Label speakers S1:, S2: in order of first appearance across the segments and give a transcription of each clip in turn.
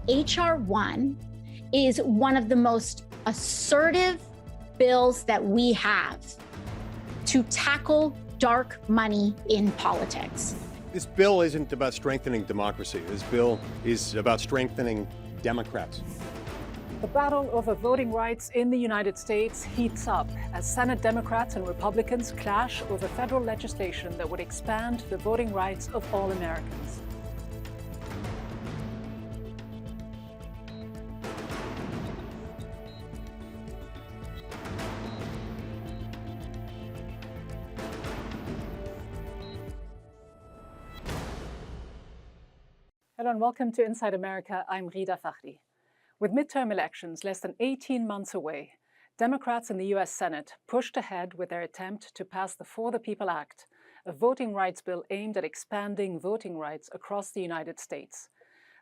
S1: H.R. 1 is one of the most assertive bills that we have to tackle dark money in politics.
S2: This bill isn't about strengthening democracy. This bill is about strengthening Democrats.
S3: The battle over voting rights in the United States heats up as Senate Democrats and Republicans clash over federal legislation that would expand the voting rights of all Americans. Hello and welcome to Inside America. I'm Ghida Fakhry. With midterm elections less than 18 months away, Democrats in the US Senate pushed ahead with their attempt to pass the For the People Act, a voting rights bill aimed at expanding voting rights across the United States.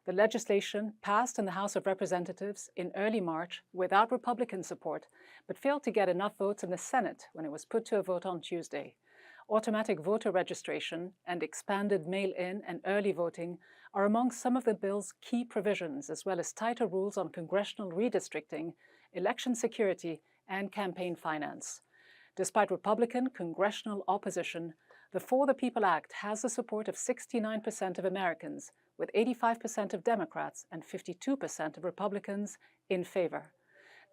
S3: The legislation passed in the House of Representatives in early March without Republican support, but failed to get enough votes in the Senate when it was put to a vote on Tuesday. Automatic voter registration and expanded mail-in and early voting are among some of the bill's key provisions, as well as tighter rules on congressional redistricting, election security, and campaign finance. Despite Republican congressional opposition, the For the People Act has the support of 69% of Americans, with 85% of Democrats and 52% of Republicans in favor.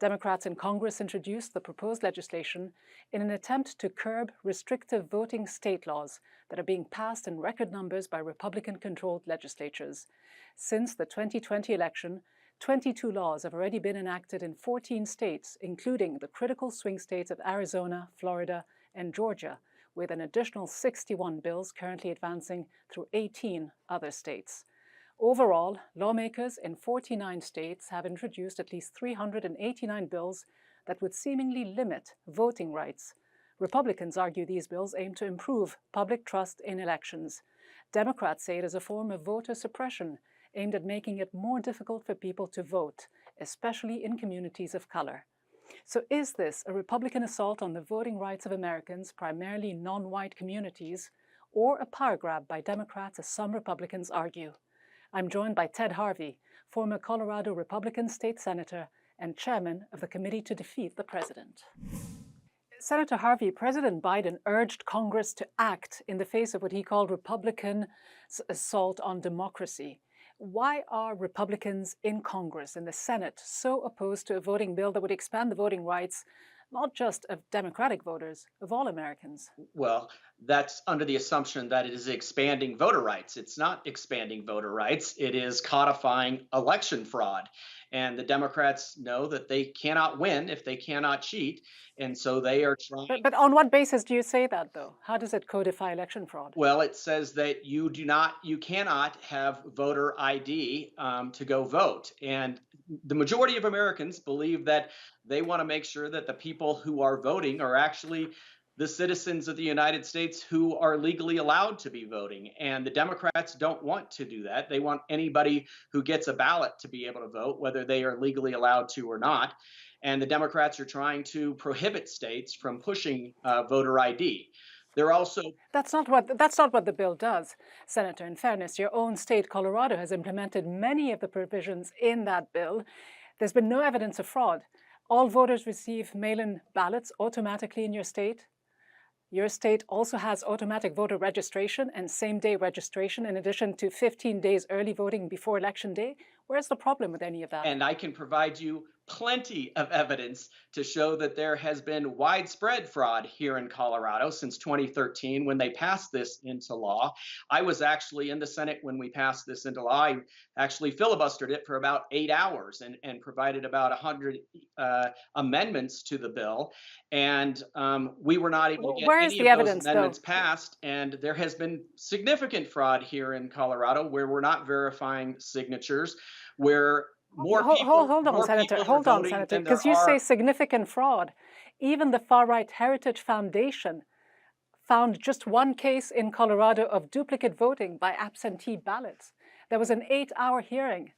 S3: Democrats in Congress introduced the proposed legislation in an attempt to curb restrictive voting state laws that are being passed in record numbers by Republican-controlled legislatures. Since the 2020 election, 22 laws have already been enacted in 14 states, including the critical swing states of Arizona, Florida, and Georgia, with an additional 61 bills currently advancing through 18 other states. Overall, lawmakers in 49 states have introduced at least 389 bills that would seemingly limit voting rights. Republicans argue these bills aim to improve public trust in elections. Democrats say it is a form of voter suppression aimed at making it more difficult for people to vote, especially in communities of color. So is this a Republican assault on the voting rights of Americans, primarily non-white communities, or a power grab by Democrats, as some Republicans argue? I'm joined by Ted Harvey, former Colorado Republican state senator and chairman of the Committee to Defeat the President. Senator Harvey, President Biden urged Congress to act in the face of what he called Republican assault on democracy. Why are Republicans in Congress, in the Senate, so opposed to a voting bill that would expand the voting rights, not just of Democratic voters, of all Americans?
S4: Well, that's under the assumption that it is expanding voter rights. It's not expanding voter rights. It is codifying election fraud. And the Democrats know that they cannot win if they cannot cheat. And so they are trying.
S3: But on what basis do you say that, though? How does it codify election fraud?
S4: Well, it says that you cannot have voter ID to go vote. And the majority of Americans believe that they want to make sure that the people who are voting are actually the citizens of the United States who are legally allowed to be voting. And the Democrats don't want to do that. They want anybody who gets a ballot to be able to vote, whether they are legally allowed to or not. And the Democrats are trying to prohibit states from pushing voter ID. They're also
S3: That's not what the bill does, Senator. In fairness, your own state, Colorado, has implemented many of the provisions in that bill. There's been no evidence of fraud. All voters receive mail-in ballots automatically in your state. Your state also has automatic voter registration and same-day registration in addition to 15 days early voting before Election Day. Where's the problem with any of that?
S4: And I can provide you plenty of evidence to show that there has been widespread fraud here in Colorado since 2013 when they passed this into law. I was actually in the Senate when we passed this into law. I actually filibustered it for about 8 hours and provided about 100 amendments to the bill. And we were not able to get any of those amendments passed. And there has been significant fraud here in Colorado where we're not verifying signatures, where more people.
S3: Hold on, Senator, because you say significant fraud. Even the far-right Heritage Foundation found just one case in Colorado of duplicate voting by absentee ballots. There was an 8-hour hearing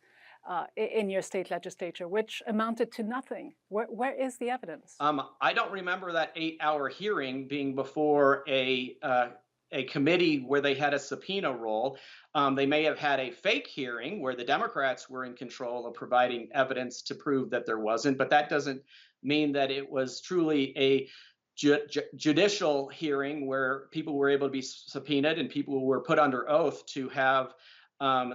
S3: in your state legislature, which amounted to nothing. Where is the evidence?
S4: I don't remember that 8-hour hearing being before a a committee where they had a subpoena role. They may have had a fake hearing where the Democrats were in control of providing evidence to prove that there wasn't, but that doesn't mean that it was truly a judicial hearing where people were able to be subpoenaed and people were put under oath to have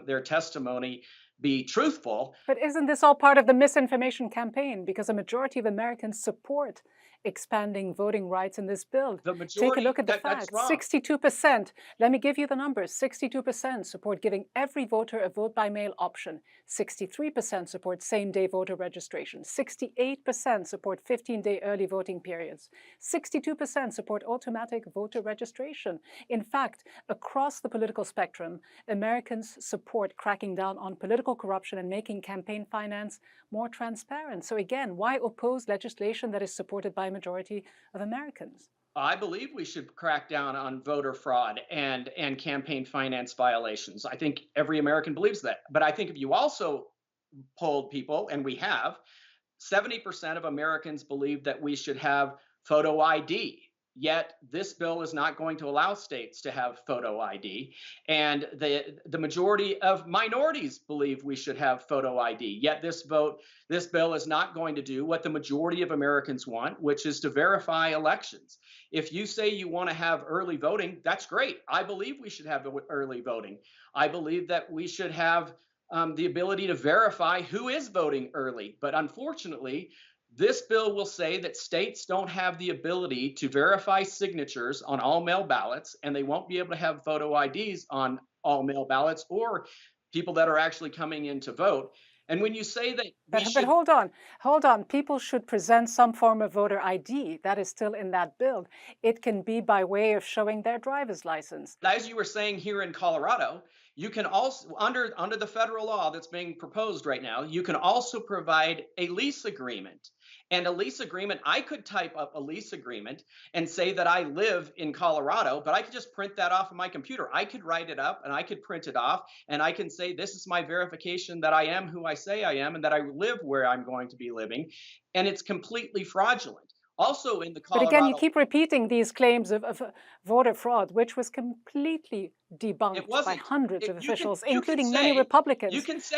S4: their testimony be truthful.
S3: But isn't this all part of the misinformation campaign? Because a majority of Americans support expanding voting rights in this bill.
S4: The majority,
S3: Take a look at the
S4: that's
S3: facts.
S4: wrong.
S3: 62%. Let me give you the numbers. 62% support giving every voter a vote by mail option. 63% support same-day voter registration. 68% support 15-day early voting periods. 62% support automatic voter registration. In fact, across the political spectrum, Americans support cracking down on political corruption and making campaign finance more transparent. So again, why oppose legislation that is supported by a majority of Americans?
S4: I believe we should crack down on voter fraud and campaign finance violations. I think every American believes that. But I think if you also polled people, and we have, 70% of Americans believe that we should have photo ID. Yet this bill is not going to allow states to have photo ID. And the majority of minorities believe we should have photo ID. Yet this bill is not going to do what the majority of Americans want, which is to verify elections. If you say you want to have early voting, that's great. I believe we should have early voting. I believe that we should have the ability to verify who is voting early. But unfortunately, this bill will say that states don't have the ability to verify signatures on all mail ballots, and they won't be able to have photo IDs on all mail ballots or people that are actually coming in to vote. And when you say that
S3: But hold on. People should present some form of voter ID. That is still in that bill. It can be by way of showing their driver's license.
S4: As you were saying here in Colorado, you can also, under the federal law that's being proposed right now, you can also provide a lease agreement. And a lease agreement, I could type up a lease agreement and say that I live in Colorado, but I could just print that off of my computer. I could write it up and I could print it off and I can say, this is my verification that I am who I say I am and that I live where I'm going to be living. And it's completely fraudulent. Also in the Colorado—
S3: But again, you keep repeating these claims of voter fraud, which was completely debunked by hundreds of officials, including many Republicans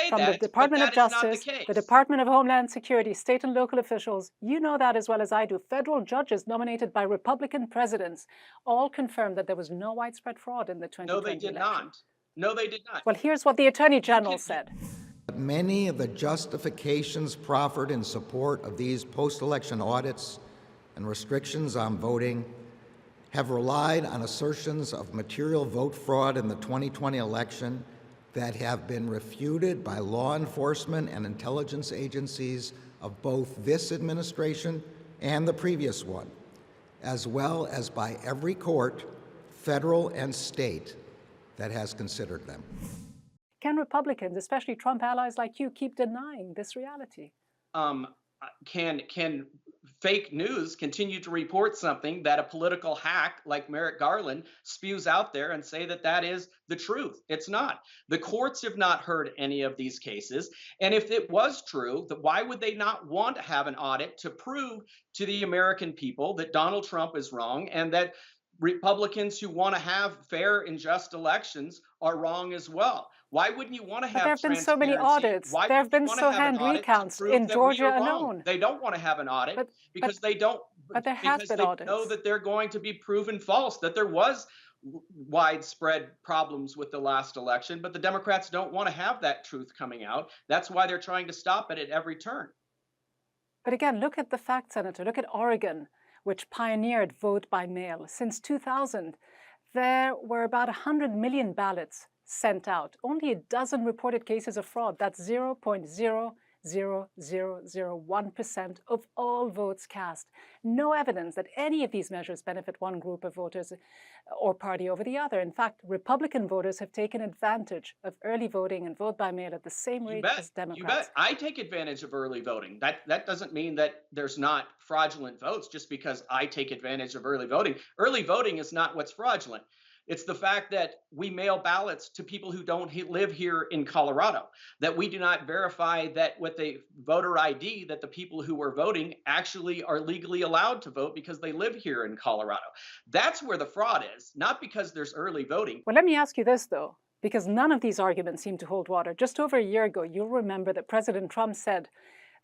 S3: from the Department of Justice, the Department of Homeland Security, state and local officials. You know that as well as I do. Federal judges nominated by Republican presidents all confirmed that there was no widespread fraud in the 2020
S4: election. No, they did not. No, they did not.
S3: Well, here's what the Attorney General said.
S5: Many of the justifications proffered in support of these post-election audits and restrictions on voting have relied on assertions of material vote fraud in the 2020 election that have been refuted by law enforcement and intelligence agencies of both this administration and the previous one, as well as by every court, federal and state, that has considered them.
S3: Can Republicans, especially Trump allies like you, keep denying this reality?
S4: Can fake news continue to report something that a political hack like Merrick Garland spews out there and say that that is the truth? It's not. The courts have not heard any of these cases. And if it was true, then why would they not want to have an audit to prove to the American people that Donald Trump is wrong and that Republicans who want to have fair and just elections are wrong as well? Why wouldn't you want to have
S3: But there have been so many audits. There have been so hand recounts in Georgia alone.
S4: They don't want to have an audit because they don't.
S3: But there have been audits.
S4: They know that they're going to be proven false, that there was widespread problems with the last election, but the Democrats don't want to have that truth coming out. That's why they're trying to stop it at every turn.
S3: But again, look at the fact, Senator. Look at Oregon, which pioneered vote by mail. Since 2000, there were about 100 million ballots sent out. Only a dozen reported cases of fraud. That's 0.00001% of all votes cast. No evidence that any of these measures benefit one group of voters or party over the other. In fact, Republican voters have taken advantage of early voting and vote by mail at the same rate as Democrats.
S4: You bet. I take advantage of early voting. That doesn't mean that there's not fraudulent votes just because I take advantage of early voting. Early voting is not what's fraudulent. It's the fact that we mail ballots to people who don't live here in Colorado, that we do not verify that with a voter ID that the people who are voting actually are legally allowed to vote because they live here in Colorado. That's where the fraud is, not because there's early voting.
S3: Well, let me ask you this, though, because none of these arguments seem to hold water. Just over a year ago, you'll remember that President Trump said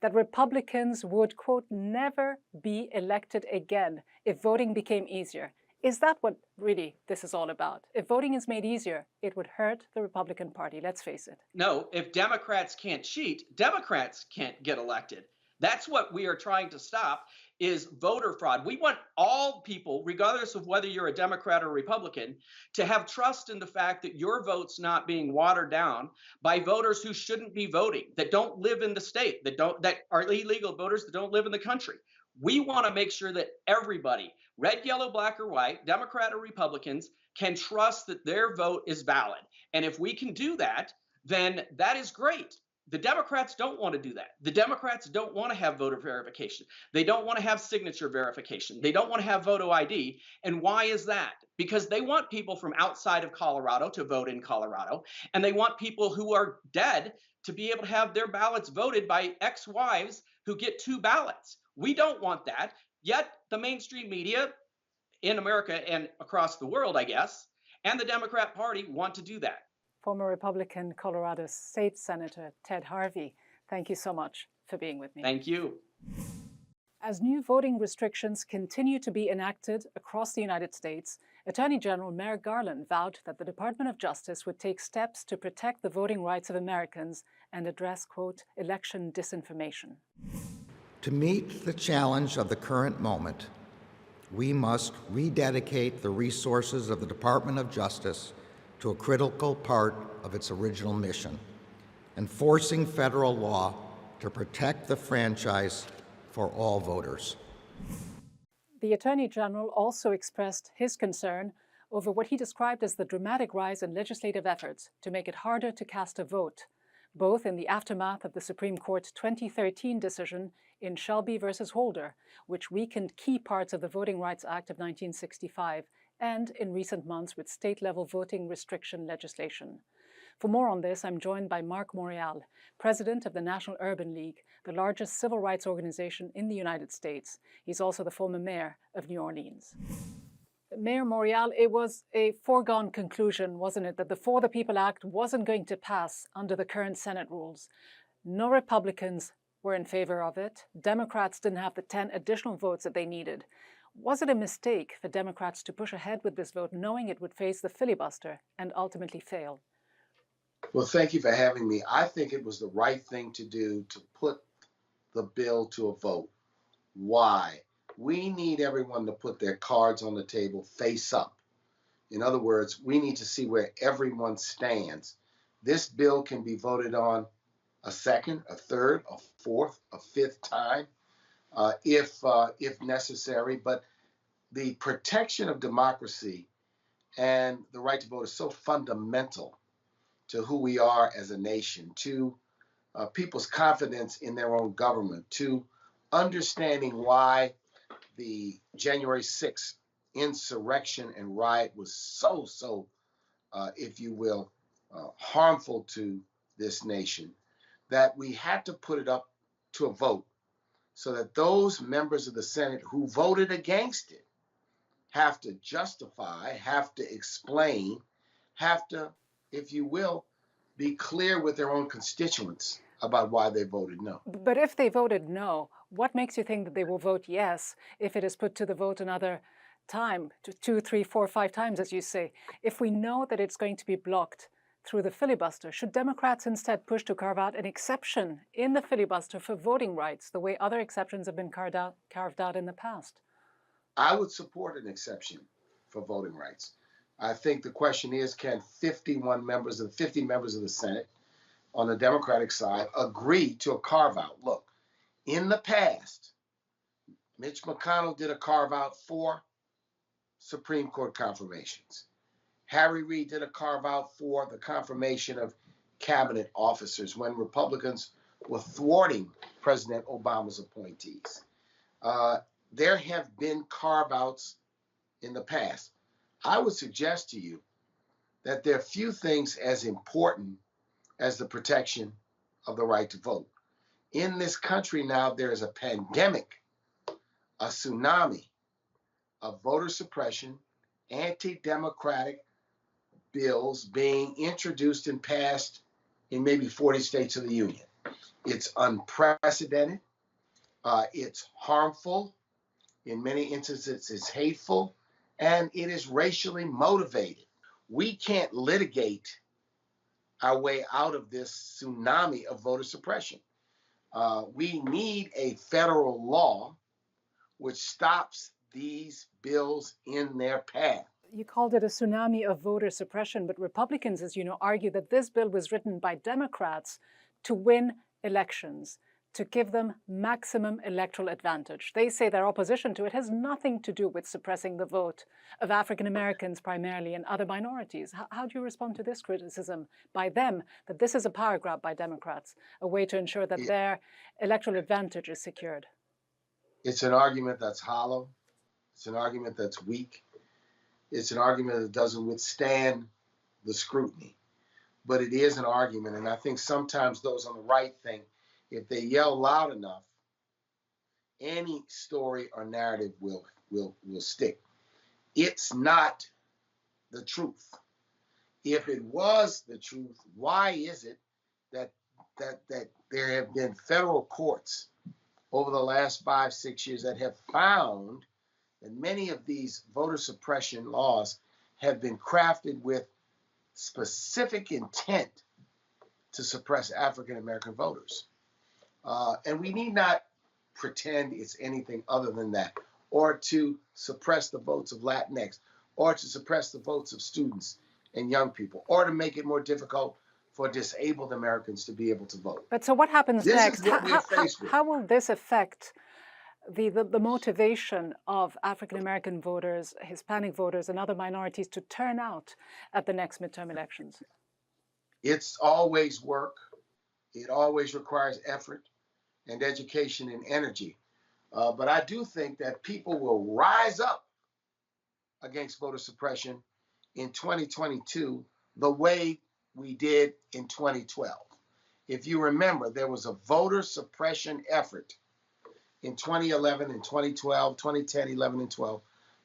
S3: that Republicans would, quote, never be elected again if voting became easier. Is that what really this is all about? If voting is made easier, it would hurt the Republican Party, let's face it.
S4: No, if Democrats can't cheat, Democrats can't get elected. That's what we are trying to stop, is voter fraud. We want all people, regardless of whether you're a Democrat or Republican, to have trust in the fact that your vote's not being watered down by voters who shouldn't be voting, that don't live in the state, that are illegal voters that don't live in the country. We want to make sure that everybody, red, yellow, black, or white, Democrat or Republicans, can trust that their vote is valid. And if we can do that, then that is great. The Democrats don't want to do that. The Democrats don't want to have voter verification. They don't want to have signature verification. They don't want to have photo ID. And why is that? Because they want people from outside of Colorado to vote in Colorado, and they want people who are dead to be able to have their ballots voted by ex-wives who get 2 ballots. We don't want that. Yet the mainstream media in America and across the world, I guess, and the Democrat Party want to do that.
S3: Former Republican Colorado State Senator Ted Harvey, thank you so much for being with me.
S4: Thank you.
S3: As new voting restrictions continue to be enacted across the United States, Attorney General Merrick Garland vowed that the Department of Justice would take steps to protect the voting rights of Americans and address, quote, election disinformation.
S5: To meet the challenge of the current moment, we must rededicate the resources of the Department of Justice to a critical part of its original mission, enforcing federal law to protect the franchise for all voters.
S3: The Attorney General also expressed his concern over what he described as the dramatic rise in legislative efforts to make it harder to cast a vote, both in the aftermath of the Supreme Court's 2013 decision in Shelby versus Holder, which weakened key parts of the Voting Rights Act of 1965, and in recent months with state-level voting restriction legislation. For more on this, I'm joined by Mark Morial, president of the National Urban League, the largest civil rights organization in the United States. He's also the former mayor of New Orleans. Mayor Morial, it was a foregone conclusion, wasn't it, that the For the People Act wasn't going to pass under the current Senate rules. No Republicans were in favor of it. Democrats didn't have the 10 additional votes that they needed. Was it a mistake for Democrats to push ahead with this vote, knowing it would face the filibuster and ultimately fail?
S6: Well, thank you for having me. I think it was the right thing to do to put the bill to a vote. Why? We need everyone to put their cards on the table face up. In other words, we need to see where everyone stands. This bill can be voted on a second, a third, a fourth, a fifth time, if necessary. But the protection of democracy and the right to vote is so fundamental to who we are as a nation, to people's confidence in their own government, to understanding why the January 6th insurrection and riot was so, if you will, harmful to this nation, that we had to put it up to a vote so that those members of the Senate who voted against it have to justify, have to explain, have to, if you will, be clear with their own constituents about why they voted no.
S3: But if they voted no, what makes you think that they will vote yes if it is put to the vote another time, 2, 3, 4, 5 times, as you say? If we know that it's going to be blocked through the filibuster, should Democrats instead push to carve out an exception in the filibuster for voting rights, the way other exceptions have been carved out in the past?
S6: I would support an exception for voting rights. I think the question is, can 50 members of the Senate on the Democratic side agree to a carve-out? Look, in the past, Mitch McConnell did a carve-out for Supreme Court confirmations. Harry Reid did a carve-out for the confirmation of cabinet officers when Republicans were thwarting President Obama's appointees. There have been carve-outs in the past. I would suggest to you that there are few things as important as the protection of the right to vote. In this country now, there is a pandemic, a tsunami of voter suppression, anti-democratic bills being introduced and passed in maybe 40 states of the union. It's unprecedented. It's harmful. In many instances, it's hateful, and it is racially motivated. We can't litigate our way out of this tsunami of voter suppression. We need a federal law which stops these bills in their path.
S3: You called it a tsunami of voter suppression, but Republicans, as you know, argue that this bill was written by Democrats to win elections, to give them maximum electoral advantage. They say their opposition to it has nothing to do with suppressing the vote of African Americans primarily and other minorities. How do you respond to this criticism by them that this is a power grab by Democrats, a way to ensure that their electoral advantage is secured?
S6: It's an argument that's hollow. It's an argument that's weak. It's an argument that doesn't withstand the scrutiny. But it is an argument, and I think sometimes those on the right think if they yell loud enough, any story or narrative will stick. It's not the truth. If it was the truth, why is it that there have been federal courts over the last 5-6 years that have found that many of these voter suppression laws have been crafted with specific intent to suppress African American voters? And we need not pretend it's anything other than that, or to suppress the votes of Latinx, or to suppress the votes of students and young people, or to make it more difficult for disabled Americans to be able to vote.
S3: But so what happens next?
S6: How
S3: will this affect the motivation of African American voters, Hispanic voters, and other minorities to turn out at the next midterm elections?
S6: It's always work. It always requires effort and education and energy. But I do think that people will rise up against voter suppression in 2022 the way we did in 2012. If you remember, there was a voter suppression effort in 2011 and 2012, 2010, 11, and 12,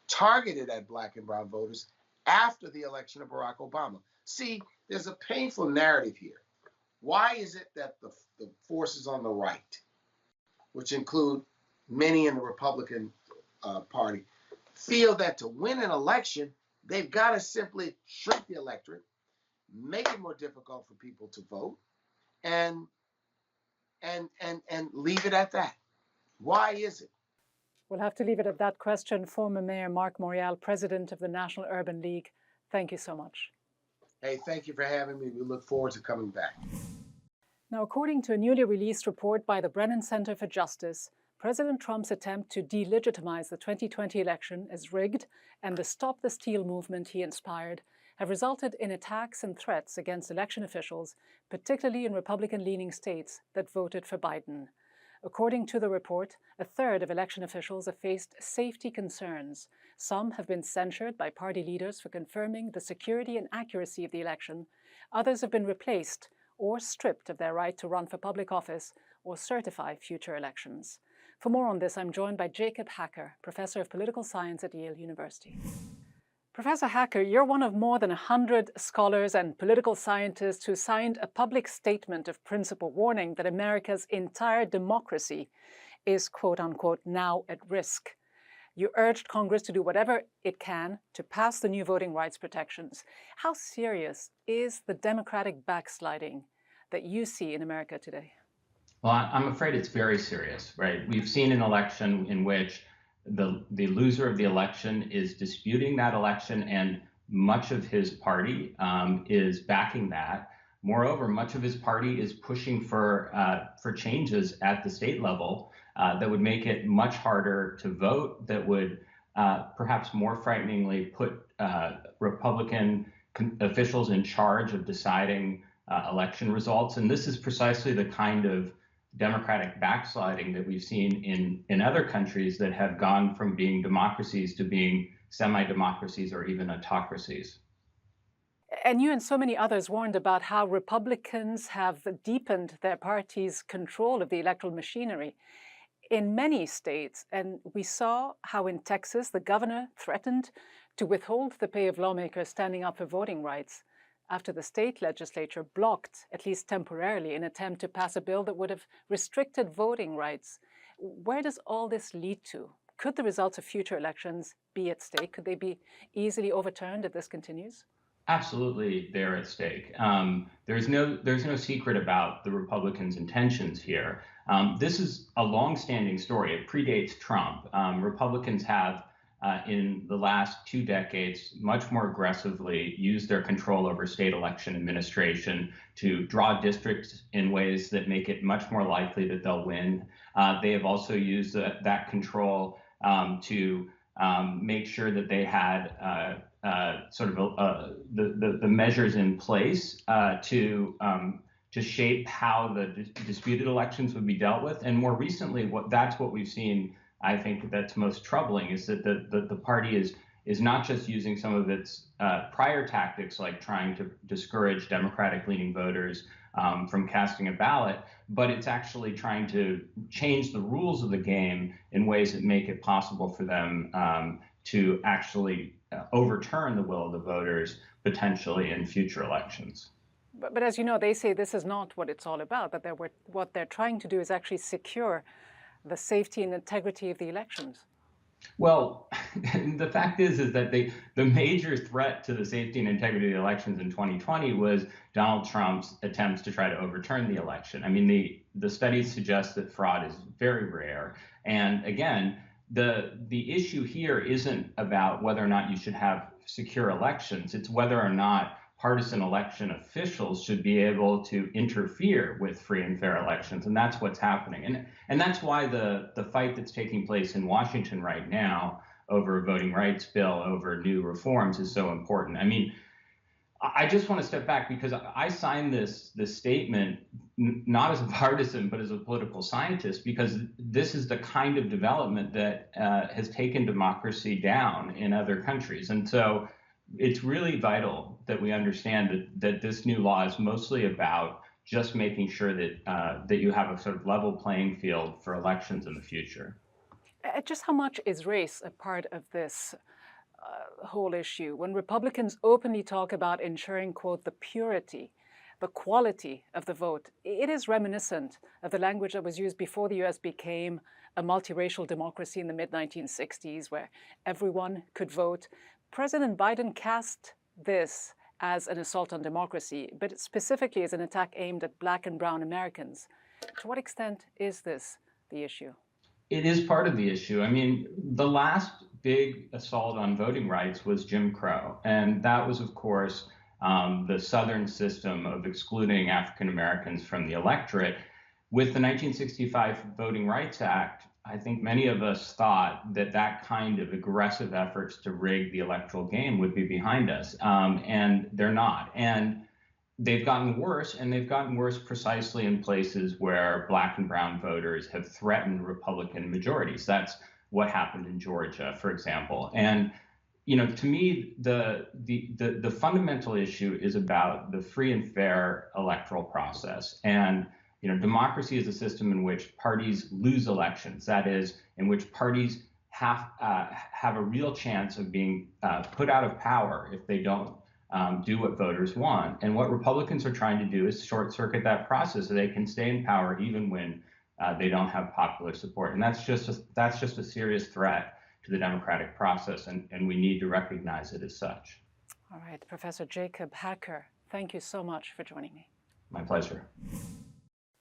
S6: targeted at Black and brown voters after the election of Barack Obama. See, there's a painful narrative here. Why is it that the forces on the right, which include many in the Republican Party, feel that to win an election, they've got to simply shrink the electorate, make it more difficult for people to vote, and leave it at that? Why is it?
S3: We'll have to leave it at that question. Former Mayor Mark Morial, President of the National Urban League, thank you so much.
S6: Hey, thank you for having me. We look forward to coming back.
S3: Now, according to a newly released report by the Brennan Center for Justice, President Trump's attempt to delegitimize the 2020 election as rigged and the Stop the Steal movement he inspired have resulted in attacks and threats against election officials, particularly in Republican-leaning states that voted for Biden. According to the report, a third of election officials have faced safety concerns. Some have been censured by party leaders for confirming the security and accuracy of the election. Others have been replaced or stripped of their right to run for public office or certify future elections. For more on this, I'm joined by Jacob Hacker, Professor of Political Science at Yale University. Professor Hacker, you're one of more than 100 scholars and political scientists who signed a public statement of principle warning that America's entire democracy is, quote unquote, now at risk. You urged Congress to do whatever it can to pass the new voting rights protections. How serious is the democratic backsliding that you see in America today?
S7: Well, I'm afraid it's very serious, right? We've seen an election in which the loser of the election is disputing that election, and much of his party is backing that. Moreover, much of his party is pushing for changes at the state level that would make it much harder to vote, that would perhaps more frighteningly put Republican officials in charge of deciding election results. And this is precisely the kind of democratic backsliding that we've seen in other countries that have gone from being democracies to being semi-democracies or even autocracies.
S3: And you and so many others warned about how Republicans have deepened their party's control of the electoral machinery in many states. And we saw how in Texas, the governor threatened to withhold the pay of lawmakers standing up for voting rights after the state legislature blocked, at least temporarily, an attempt to pass a bill that would have restricted voting rights. Where does all this lead to? Could the results of future elections be at stake? Could they be easily overturned if this continues?
S7: Absolutely, they're at stake. There's no secret about the Republicans' intentions here. This is a long-standing story. It predates Trump. Republicans have, in the last 2 decades, much more aggressively used their control over state election administration to draw districts in ways that make it much more likely that they'll win. They have also used that control to make sure that they had the measures in place to shape how the disputed elections would be dealt with. And more recently, that's what we've seen. I think that's most troubling is that the party is not just using some of its prior tactics, like trying to discourage Democratic-leaning voters from casting a ballot, but it's actually trying to change the rules of the game in ways that make it possible for them to actually overturn the will of the voters potentially in future elections.
S3: But as you know, they say this is not what it's all about, that what they're trying to do is actually secure the safety and integrity of the elections.
S7: Well, the fact is that the major threat to the safety and integrity of the elections in 2020 was Donald Trump's attempts to try to overturn the election. I mean, the studies suggest that fraud is very rare. And again, the issue here isn't about whether or not you should have secure elections. It's whether or not partisan election officials should be able to interfere with free and fair elections. And that's what's happening. And that's why the fight that's taking place in Washington right now over a voting rights bill, over new reforms is so important. I mean, I just want to step back because I signed this statement not as a partisan, but as a political scientist, because this is the kind of development that has taken democracy down in other countries. And so it's really vital that we understand that this new law is mostly about just making sure that you have a sort of level playing field for elections in the future.
S3: Just how much is race a part of this whole issue? When Republicans openly talk about ensuring, quote, the purity, the quality of the vote, it is reminiscent of the language that was used before the US became a multiracial democracy in the mid-1960s, where everyone could vote. President Biden cast this as an assault on democracy, but specifically as an attack aimed at Black and brown Americans. To what extent is this the issue?
S7: It is part of the issue. I mean, the last big assault on voting rights was Jim Crow. And that was, of course, the Southern system of excluding African Americans from the electorate. With the 1965 Voting Rights Act, I think many of us thought that kind of aggressive efforts to rig the electoral game would be behind us. And they're not. And they've gotten worse, and they've gotten worse precisely in places where Black and brown voters have threatened Republican majorities. That's what happened in Georgia, for example. And to me, the fundamental issue is about the free and fair electoral process. And democracy is a system in which parties lose elections. That is, in which parties have a real chance of being put out of power if they don't do what voters want. And what Republicans are trying to do is short circuit that process so they can stay in power even when they don't have popular support. And that's just a serious threat to the democratic process, and we need to recognize it as such.
S3: All right, Professor Jacob Hacker, thank you so much for joining me.
S7: My pleasure.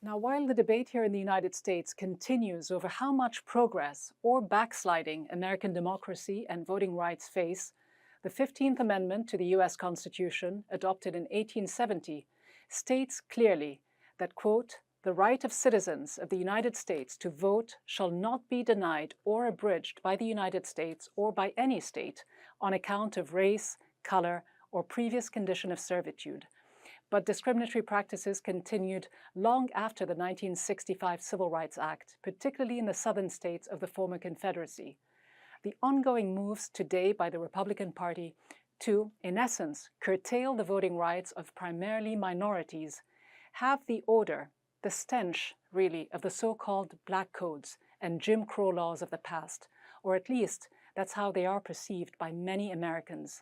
S3: Now, while the debate here in the United States continues over how much progress or backsliding American democracy and voting rights face, the 15th Amendment to the U.S. Constitution, adopted in 1870, states clearly that, quote, the right of citizens of the United States to vote shall not be denied or abridged by the United States or by any state on account of race, color, or previous condition of servitude. But discriminatory practices continued long after the 1965 Civil Rights Act, particularly in the southern states of the former Confederacy. the ongoing moves today by the Republican Party to, in essence, curtail the voting rights of primarily minorities have the odor, the stench, really, of the so-called Black Codes and Jim Crow laws of the past, or at least that's how they are perceived by many Americans.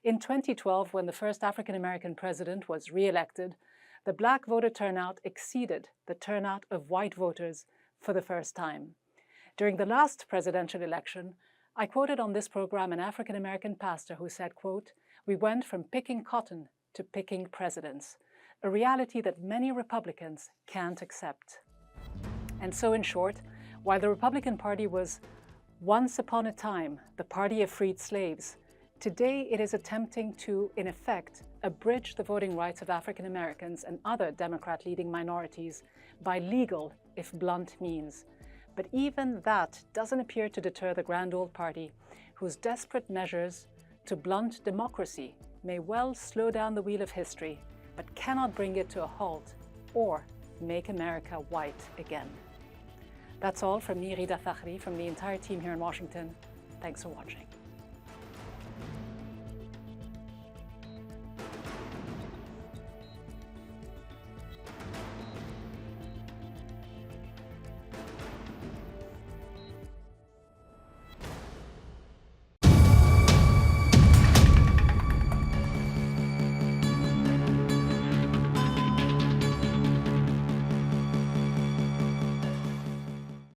S3: In 2012, when the first African-American president was re-elected, the Black voter turnout exceeded the turnout of white voters for the first time. During the last presidential election, I quoted on this program an African-American pastor who said, quote, "We went from picking cotton to picking presidents, a reality that many Republicans can't accept." And so, in short, while the Republican Party was once upon a time the party of freed slaves, today it is attempting to, in effect, abridge the voting rights of African Americans and other Democrat-leading minorities by legal, if blunt, means. But even that doesn't appear to deter the grand old party, whose desperate measures to blunt democracy may well slow down the wheel of history, but cannot bring it to a halt or make America white again. That's all from me, Ghida Fakhry, from the entire team here in Washington. Thanks for watching.